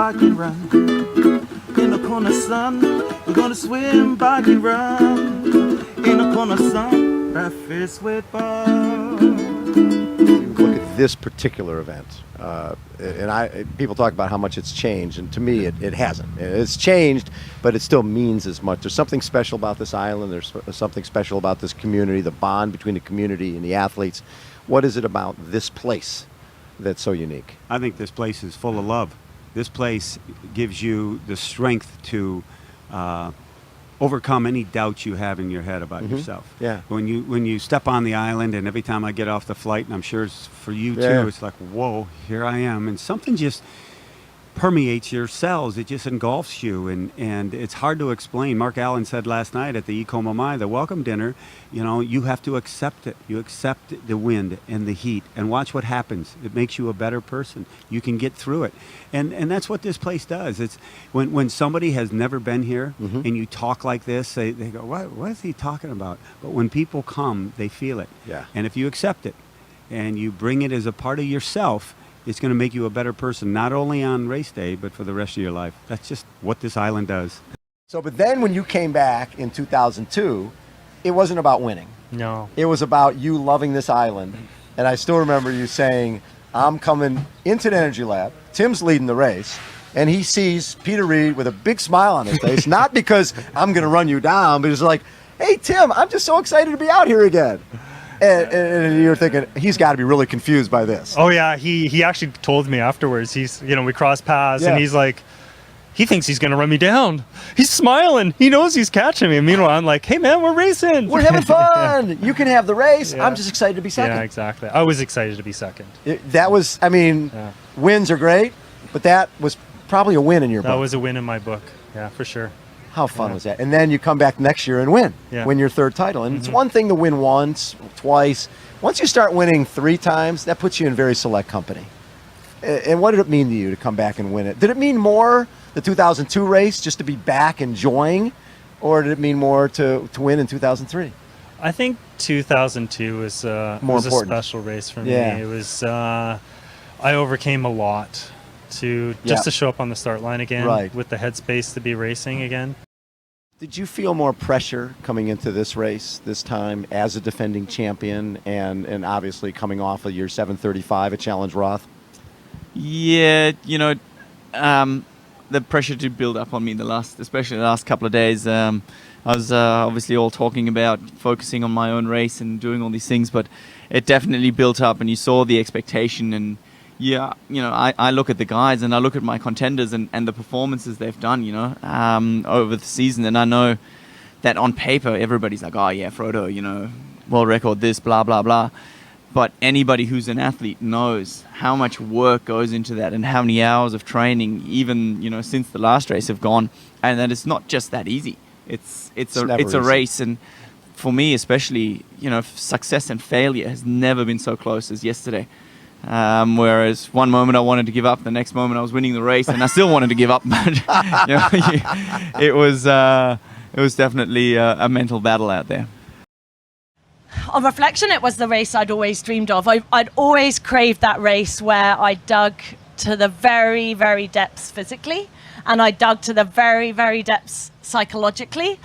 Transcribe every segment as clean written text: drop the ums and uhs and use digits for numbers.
bike, and run. In the Kona sun, we're gonna swim, bike, and run. In the Kona sun, breakfast with Bob. Look at this particular event, people talk about how much it's changed, and to me it hasn't. It's changed, but it still means as much. There's something special about this island. There's something special about this community, the bond between the community and the athletes. What is it about this place that's so unique? I think this place is full of love. This place gives you the strength to overcome any doubts you have in your head about yourself. Yeah. When you step on the island, and every time I get off the flight, and I'm sure it's for you too, Yeah. it's like, whoa, here I am. And something just permeates your cells. It just engulfs you, and it's hard to explain. Mark Allen said last night at the Ekomamai, the welcome dinner, you have to accept it. You accept the wind and the heat, and watch what happens. It makes you a better person. You can get through it, and that's what this place does. It's when somebody has never been here and you talk like this, they go, what is he talking about? But when people come, they feel it. Yeah. And if you accept it and you bring it as a part of yourself, it's going to make you a better person, not only on race day, but for the rest of your life. That's just what this island does. So, but then when you came back in 2002, it wasn't about winning. No. It was about you loving this island. And I still remember you saying, I'm coming into the Energy Lab, Tim's leading the race, and he sees Peter Reid with a big smile on his face, not because I'm going to run you down, but he's like, hey, Tim, I'm just so excited to be out here again. And you're thinking, he's got to be really confused by this. Oh yeah, he actually told me afterwards. We crossed paths, and he's like, he thinks he's gonna run me down. He's smiling. He knows he's catching me. Meanwhile, I'm like, hey man, we're racing. We're having fun. Yeah. You can have the race. Yeah. I'm just excited to be second. Yeah, exactly. I was excited to be second. Wins are great, but that was probably a win in your book. That was a win in my book. Yeah, for sure. How fun was that? And then you come back next year and win your third title. And it's one thing to win once, twice. Once you start winning 3 times, that puts you in very select company. And what did it mean to you to come back and win it? Did it mean more, the 2002 race, just to be back enjoying? Or did it mean more to win in 2003? I think 2002 was a special race for me. Yeah. It was, I overcame a lot to show up on the start line again with the headspace to be racing again. Did you feel more pressure coming into this race this time as a defending champion and obviously coming off of your 735 at Challenge Roth? Yeah, the pressure to build up on me especially the last couple of days. I was obviously all talking about focusing on my own race and doing all these things, but it definitely built up, and you saw the expectation. And I look at the guys and I look at my contenders and the performances they've done, over the season. And I know that on paper, everybody's like, oh yeah, Frodo, world record this, blah, blah, blah. But anybody who's an athlete knows how much work goes into that and how many hours of training, even, since the last race have gone. And that it's not just that easy. It's a race. And for me, especially, success and failure has never been so close as yesterday. Whereas one moment I wanted to give up, the next moment I was winning the race, and I still wanted to give up. But it was definitely a mental battle out there. On reflection, it was the race I'd always dreamed of. I'd always craved that race where I dug to the very, very depths physically, and I dug to the very, very depths psychologically.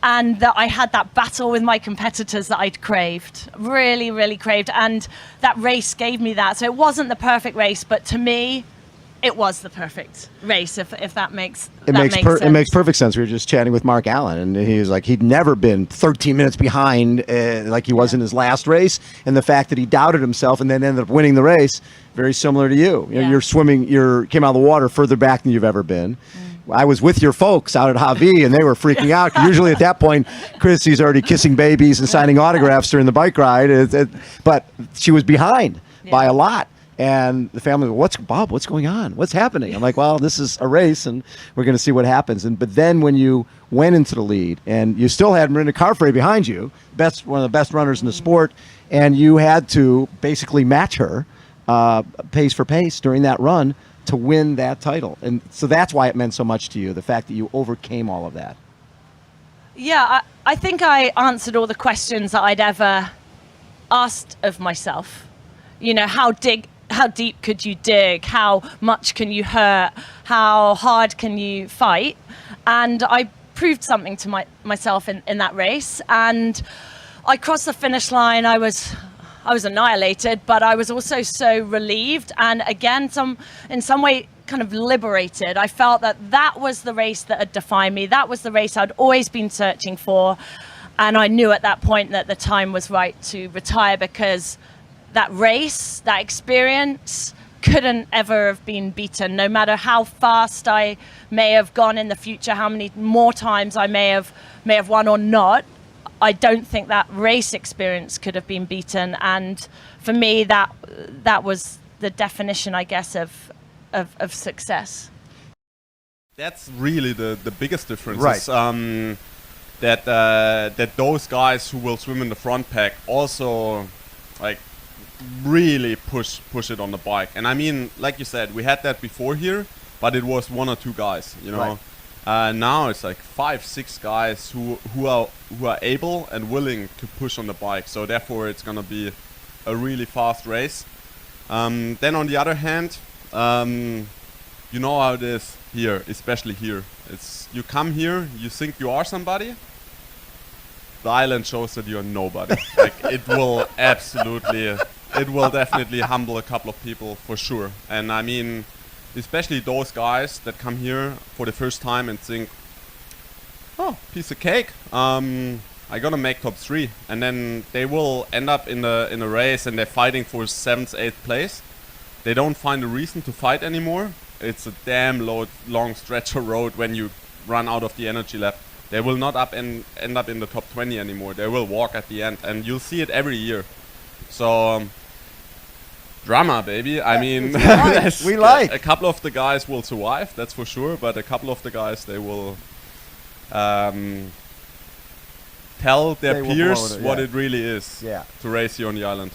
And that I had that battle with my competitors that I'd craved, really, really craved. And that race gave me that. So it wasn't the perfect race, but to me, it was the perfect race, if that makes sense. It makes perfect sense. We were just chatting with Mark Allen, and he was like, he'd never been 13 minutes behind like he was in his last race. And the fact that he doubted himself and then ended up winning the race, very similar to you. You're swimming, came out of the water further back than you've ever been. I was with your folks out at Javi, and they were freaking out. Usually at that point, Chrissie's already kissing babies and signing autographs during the bike ride. But she was behind by a lot. And the family, what's going on? What's happening? I'm like, well, this is a race, and we're going to see what happens. But then when you went into the lead, and you still had Miranda Carfrae behind you, one of the best runners in the sport, and you had to basically match her pace for pace during that run to win that title. And so that's why it meant so much to you, the fact that you overcame all of that. Yeah, I think I answered all the questions that I'd ever asked of myself. How how deep could you dig? How much can you hurt? How hard can you fight? And I proved something to myself in that race. And I crossed the finish line. I was annihilated, but I was also so relieved. And again, in some way, kind of liberated. I felt that was the race that had defined me. That was the race I'd always been searching for. And I knew at that point that the time was right to retire, because that race, that experience couldn't ever have been beaten. No matter how fast I may have gone in the future, how many more times I may have won or not, I don't think that race experience could have been beaten. And for me, that was the definition, I guess, of success. That's really the biggest difference. Right. Is, that those guys who will swim in the front pack also like really push it on the bike. And I mean, like you said, we had that before here, but it was 1 or 2 guys, you know. Right. Now it's like 5, 6 guys who are able and willing to push on the bike. So therefore, it's gonna be a really fast race. Then on the other hand, you know how it is here, especially here. It's you come here, you think you are somebody. The island shows that you're nobody. Like it will definitely humble a couple of people for sure. And I mean, especially those guys that come here for the first time and think, oh, piece of cake. I gotta make top 3, and then they will end up in a race and they're fighting for 7th, 8th place. They don't find a reason to fight anymore. It's a damn long stretch of road when you run out of the energy left. They will not end up in the top 20 anymore. They will walk at the end, and you'll see it every year. So drama, baby. I mean, we like. A couple of the guys will survive, that's for sure. But a couple of the guys, they will tell their peers what it really is to race here on the island.